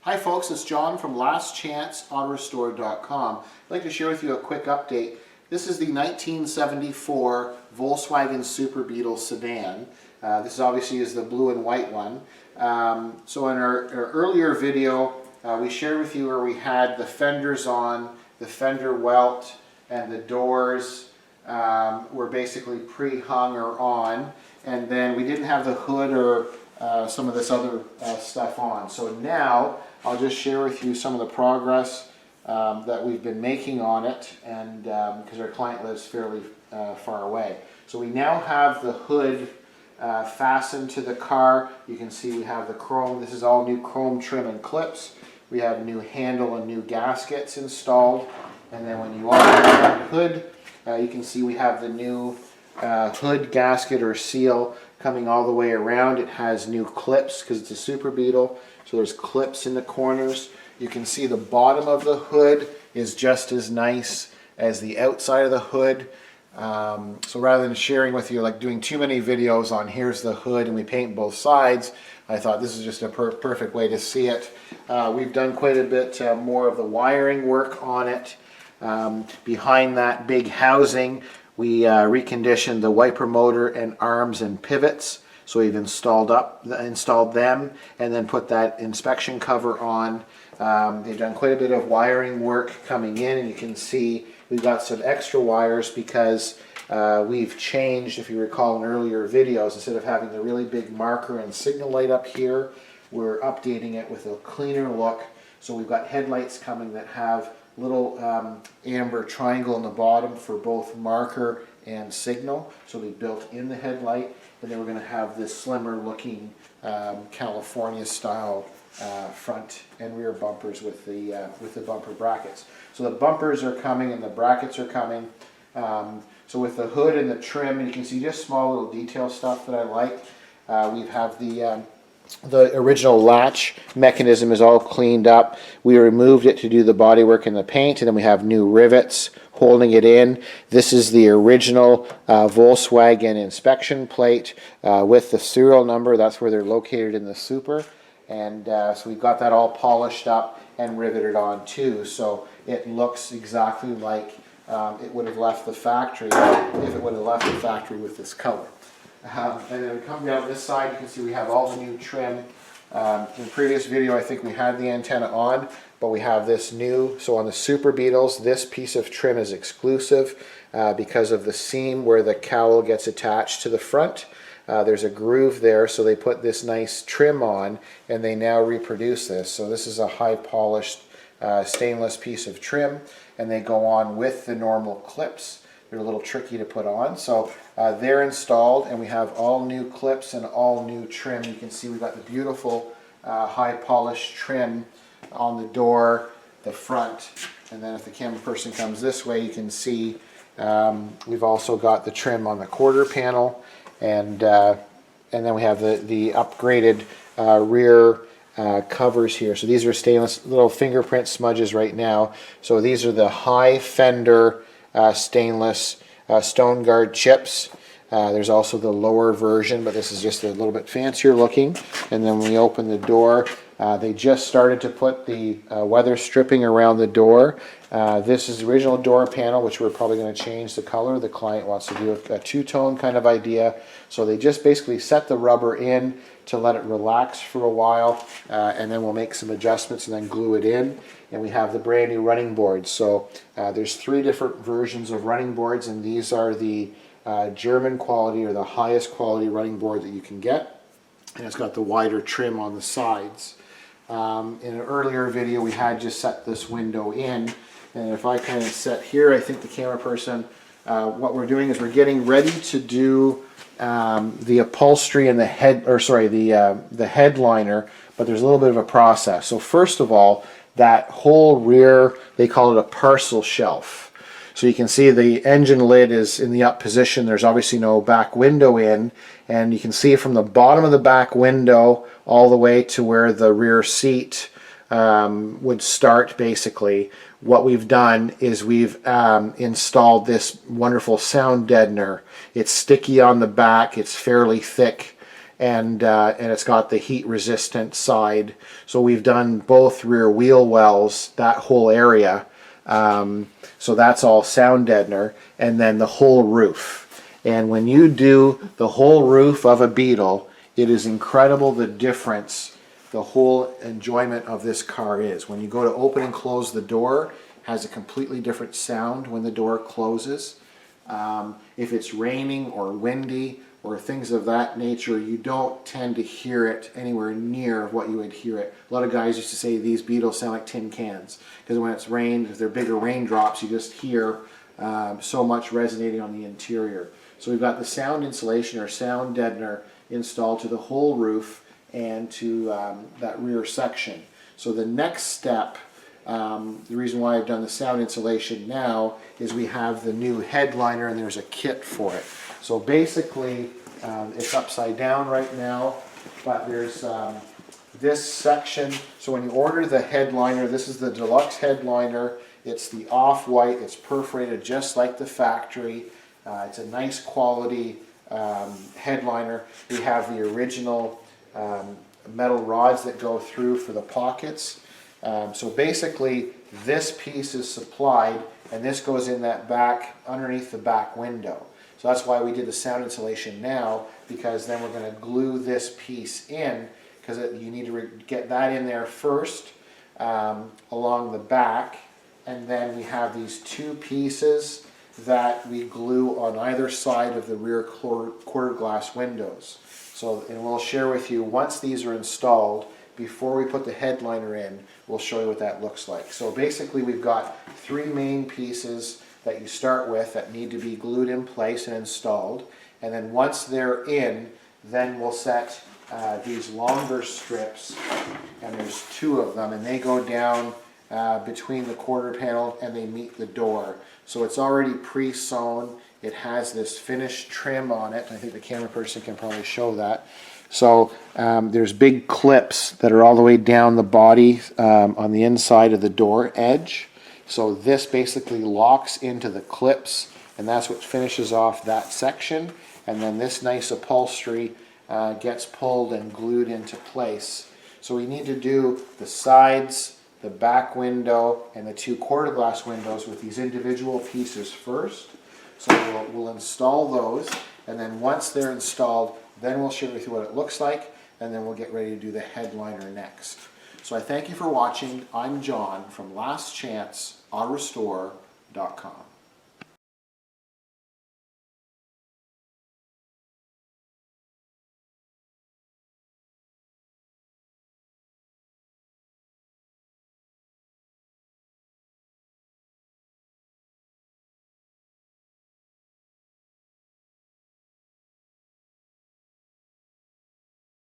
Hi folks, it's John from lastchanceautorestore.com. I'd like to share with you a quick update. This is the 1974 Volkswagen Super Beetle Sedan. This obviously is the blue and white one. So in our earlier video, we shared with you where we had the fenders on, the fender welt, and the doors were basically pre-hung or on, and then we didn't have the hood or some of this other stuff on. So now I'll just share with you some of the progress that we've been making on it, and because our client lives fairly far away. So we now have the hood fastened to the car. You can see we have the chrome. This is all new chrome trim and clips. We have new handle and new gaskets installed. And then when you open the hood, you can see we have the new hood gasket or seal coming all the way around. It has new clips because it's a Super Beetle, so there's clips in the corners. You can see the bottom of the hood is just as nice as the outside of the hood. So rather than sharing with you, like doing too many videos on here's the hood and we paint both sides, I thought this is just a perfect way to see it. We've done quite a bit more of the wiring work on it. Behind that big housing, we reconditioned the wiper motor and arms and pivots. So we've installed them and then put that inspection cover on. They've done quite a bit of wiring work coming in, and you can see we've got some extra wires because we've changed, if you recall in earlier videos, instead of having the really big marker and signal light up here, we're updating it with a cleaner look. So we've got headlights coming that have little amber triangle in the bottom for both marker and signal. So we built in the headlight, and then we're going to have this slimmer looking California style front and rear bumpers with the bumper brackets. So the bumpers are coming and the brackets are coming. So with the hood and the trim, you can see just small little detail stuff that I like. We have the original latch mechanism is all cleaned up. We removed it to do the bodywork and the paint, and then we have new rivets holding it in. This is the original Volkswagen inspection plate with the serial number. That's where they're located in the Super. And so we've got that all polished up and riveted on too. So it looks exactly like it would have left the factory if it would have left the factory with this color. And then we come down this side, you can see we have all the new trim. In the previous video, I think we had the antenna on, but we have this new. So on the Super Beetles, this piece of trim is exclusive because of the seam where the cowl gets attached to the front. There's a groove there, so they put this nice trim on, and they now reproduce this. So this is a high polished stainless piece of trim, and they go on with the normal clips. They're a little tricky to put on. So they're installed, and we have all new clips and all new trim. You can see we've got the beautiful high polished trim on the door, the front, and then if the camera person comes this way, you can see we've also got the trim on the quarter panel, and then we have the upgraded rear covers here. So these are stainless little fingerprint smudges right now. So these are the high fender stainless stone guard chips. There's also the lower version, but this is just a little bit fancier looking. And then when we open the door, they just started to put the weather stripping around the door. This is the original door panel, which we're probably going to change the color. The client wants to do a two-tone kind of idea. So they just basically set the rubber in to let it relax for a while, and then we'll make some adjustments and then glue it in. And we have the brand new running boards. So there's 3 different versions of running boards, and these are the German quality, or the highest quality running board that you can get. And it's got the wider trim on the sides. In an earlier video, we had just set this window in, and if I kind of set here, I think the camera person, what we're doing is we're getting ready to do the upholstery and the headliner, but there's a little bit of a process. So first of all, that whole rear, they call it a parcel shelf. So you can see the engine lid is in the up position. There's obviously no back window in, and you can see from the bottom of the back window all the way to where the rear seat would start. Basically, what we've done is we've installed this wonderful sound deadener. It's sticky on the back, it's fairly thick, and it's got the heat resistant side. So we've done both rear wheel wells, that whole area. So that's all sound deadener, and then the whole roof. And when you do the whole roof of a Beetle, it is incredible the difference the whole enjoyment of this car is. When you go to open and close the door, it has a completely different sound when the door closes. If it's raining or windy or things of that nature, you don't tend to hear it anywhere near what you would hear it. A lot of guys used to say these Beetles sound like tin cans, because when it's rained, if they're bigger raindrops, you just hear so much resonating on the interior. So we've got the sound insulation or sound deadener installed to the whole roof and to that rear section. So the next step, the reason why I've done the sound insulation now is we have the new headliner, and there's a kit for it. So basically, it's upside down right now, but there's this section. So when you order the headliner, this is the deluxe headliner. It's the off-white. It's perforated just like the factory. It's a nice quality headliner. We have the original metal rods that go through for the pockets. So basically, this piece is supplied, and this goes in that back, underneath the back window. So that's why we did the sound insulation now, because then we're going to glue this piece in, because you need to get that in there first along the back, and then we have these two pieces that we glue on either side of the rear quarter glass windows. So, and we'll share with you, once these are installed, before we put the headliner in, we'll show you what that looks like. So basically, we've got three main pieces that you start with that need to be glued in place and installed. And then once they're in, then we'll set these longer strips, and there's two of them, and they go down between the quarter panel and they meet the door. So it's already pre-sewn. It has this finished trim on it. I think the camera person can probably show that. So there's big clips that are all the way down the body on the inside of the door edge. So this basically locks into the clips, and that's what finishes off that section. And then this nice upholstery gets pulled and glued into place. So we need to do the sides, the back window, and the two quarter glass windows with these individual pieces first. So we'll install those, and then once they're installed, then we'll share with you what it looks like, and then we'll get ready to do the headliner next. So I thank you for watching. I'm John from lastchanceautorestore.com.